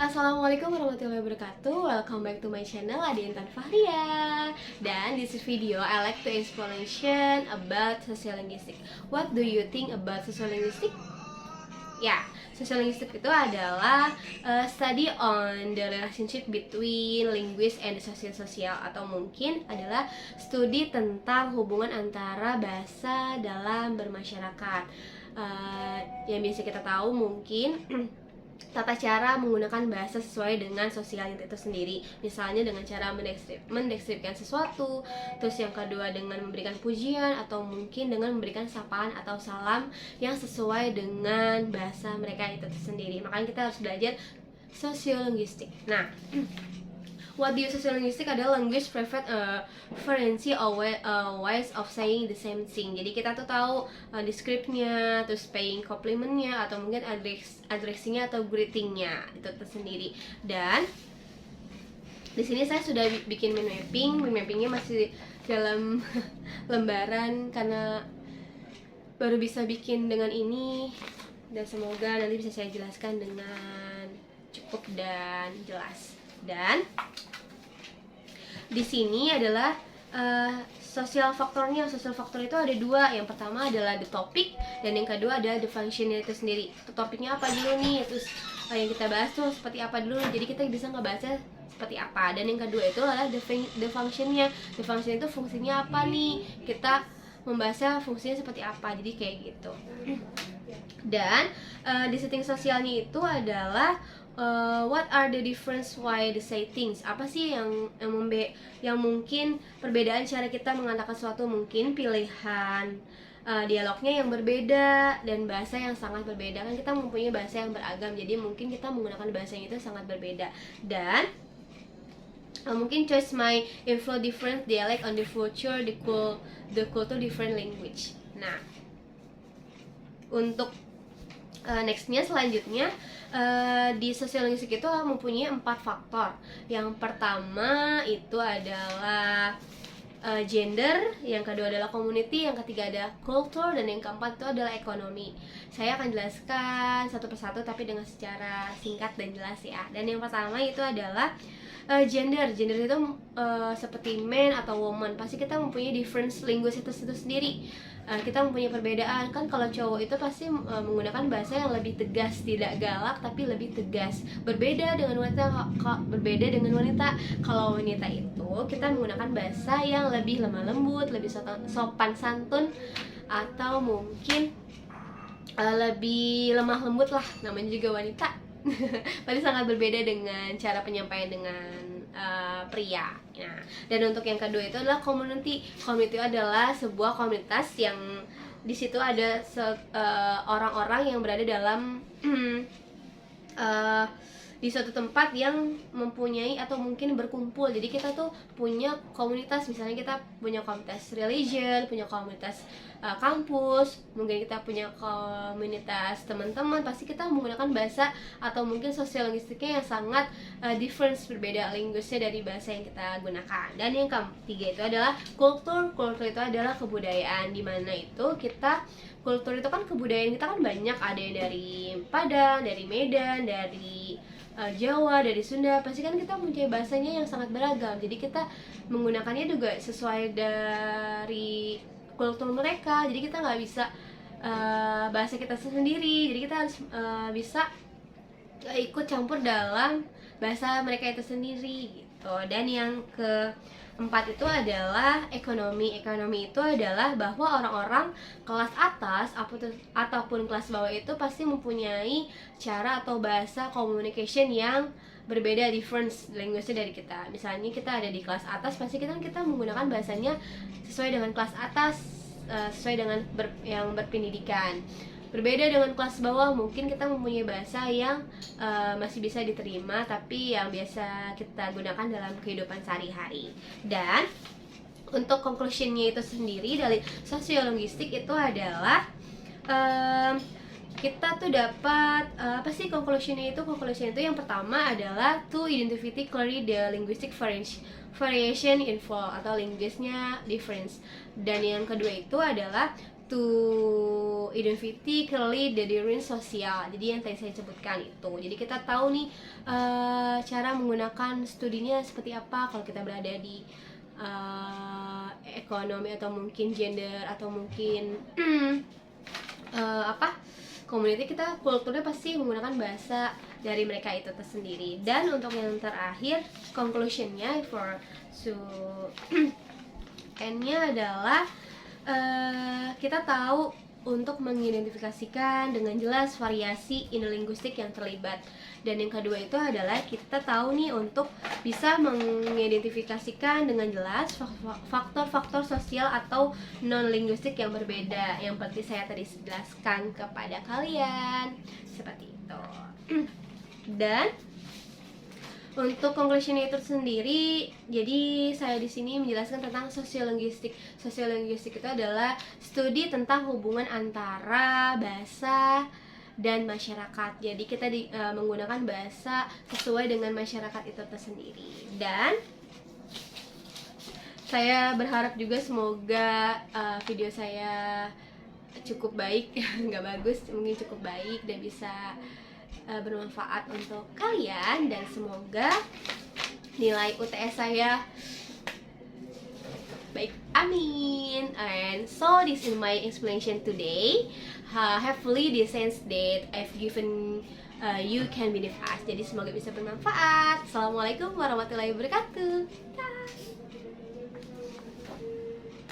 Assalamualaikum warahmatullahi wabarakatuh. Welcome back to my channel, Adi Intan Fahria. Dan this video I like to explanation about social linguistic. What do you think about social linguistic? Ya, social linguistic itu adalah study on the relationship between linguist and social atau mungkin adalah studi tentang hubungan antara bahasa dalam bermasyarakat. Yang biasa kita tahu mungkin tata cara menggunakan bahasa sesuai dengan sosial itu sendiri. Misalnya dengan cara mendeskripsikan sesuatu, terus yang kedua dengan memberikan pujian, atau mungkin dengan memberikan sapaan atau salam yang sesuai dengan bahasa mereka itu sendiri. Makanya kita harus belajar sosiolinguistik. Nah, what do you sociolinguistic adalah language preferency ways of saying the same thing. Jadi kita tuh tahu descriptnya, terus paying complimentnya, atau mungkin addressingnya atau greetingnya itu tersendiri. Dan di sini saya sudah bikin mind mappingnya masih dalam lembaran karena baru bisa bikin dengan ini, dan semoga nanti bisa saya jelaskan dengan cukup dan jelas. Dan di sini adalah sosial faktornya. Sosial faktor itu ada dua. Yang pertama adalah the topic, dan yang kedua adalah the functionnya itu sendiri. Topiknya apa dulu nih, terus yang kita bahas tuh seperti apa dulu, jadi kita bisa ngebahasnya seperti apa. Dan yang kedua itu adalah the functionnya. The function itu fungsinya apa nih, kita membahasnya fungsinya seperti apa, jadi kayak gitu. Dan di setting sosialnya itu adalah what are the difference why they say things. Apa sih yang mungkin perbedaan cara kita mengatakan sesuatu, mungkin pilihan dialognya yang berbeda dan bahasa yang sangat berbeda. Kan kita mempunyai bahasa yang beragam, jadi mungkin kita menggunakan bahasa yang itu sangat berbeda. Dan mungkin choice my inflow different dialect on the future the culture different language. Nah, untuk nextnya selanjutnya di sosiolinguistik itu mempunyai 4 faktor. Yang pertama itu adalah gender, yang kedua adalah community, yang ketiga adalah culture, dan yang keempat itu adalah ekonomi. Saya akan jelaskan satu persatu tapi dengan secara singkat dan jelas ya. Dan yang pertama itu adalah gender itu seperti man atau woman. Pasti kita mempunyai difference linguis itu sendiri. Kita mempunyai perbedaan. Kan kalau cowok itu pasti menggunakan bahasa yang lebih tegas, tidak galak tapi lebih tegas. Berbeda dengan wanita. Kalau wanita itu kita menggunakan bahasa yang lebih lemah lembut, lebih sopan santun, atau mungkin lebih lemah lembut lah, namanya juga wanita. Pasti sangat berbeda dengan cara penyampaian dengan pria. Nah, dan untuk yang kedua itu adalah community. Community adalah sebuah komunitas yang di situ ada orang-orang yang berada dalam di suatu tempat yang mempunyai atau mungkin berkumpul. Jadi kita tuh punya komunitas, misalnya kita punya komunitas religion, punya komunitas kampus, mungkin kita punya komunitas teman-teman. Pasti kita menggunakan bahasa atau mungkin sosial linguistiknya yang sangat difference, berbeda linguisnya dari bahasa yang kita gunakan. Dan yang ketiga itu adalah kultur. Kultur itu adalah kebudayaan, dimana itu kita kultur itu kan kebudayaan kita kan banyak, ada yang dari Padang, dari Medan, dari Jawa, dari Sunda. Pasti kan kita mempunyai bahasanya yang sangat beragam, jadi kita menggunakannya juga sesuai dari kultur mereka. Jadi kita nggak bisa bahasa kita sendiri, jadi kita harus bisa ikut campur dalam bahasa mereka itu sendiri gitu. Dan yang keempat itu adalah ekonomi. Ekonomi itu adalah bahwa orang-orang kelas atas ataupun kelas bawah itu pasti mempunyai cara atau bahasa communication yang berbeda, difference language-nya dari kita. Misalnya kita ada di kelas atas, pasti kita menggunakan bahasanya sesuai dengan kelas atas, sesuai dengan yang berpendidikan. Berbeda dengan kelas bawah, mungkin kita mempunyai bahasa yang masih bisa diterima tapi yang biasa kita gunakan dalam kehidupan sehari-hari. Dan untuk conclusionnya itu sendiri dari sosiolinguistik itu adalah kita tuh dapat apa sih conclusionnya itu? Conclusion itu yang pertama adalah to identify clearly the linguistic variation involved atau linguisnya difference. Dan yang kedua itu adalah to identify clearly the difference sosial. Jadi yang tadi saya sebutkan itu. Jadi kita tahu nih cara menggunakan studinya seperti apa kalau kita berada di ekonomi atau mungkin gender atau mungkin community, kita kulturnya pasti menggunakan bahasa dari mereka itu tersendiri. Dan untuk yang terakhir, conclusionnya for endnya adalah kita tahu untuk mengidentifikasikan dengan jelas variasi indolinguistik yang terlibat. Dan yang kedua itu adalah kita tahu nih untuk bisa mengidentifikasikan dengan jelas faktor-faktor sosial atau non-linguistik yang berbeda, yang seperti saya tadi jelaskan kepada kalian seperti itu. Dan untuk conclusion itu sendiri, jadi saya di sini menjelaskan tentang sosiolinguistik. Sosiolinguistik itu adalah studi tentang hubungan antara bahasa dan masyarakat. Jadi kita menggunakan bahasa sesuai dengan masyarakat itu tersendiri. Dan saya berharap juga semoga video saya cukup baik, nggak bagus, mungkin cukup baik dan bisa bermanfaat untuk kalian, dan semoga nilai UTS saya baik, amin. And so this is my explanation today. Hopefully the sense that I've given you can benefit us. Jadi semoga bisa bermanfaat. Assalamualaikum warahmatullahi wabarakatuh. Dah.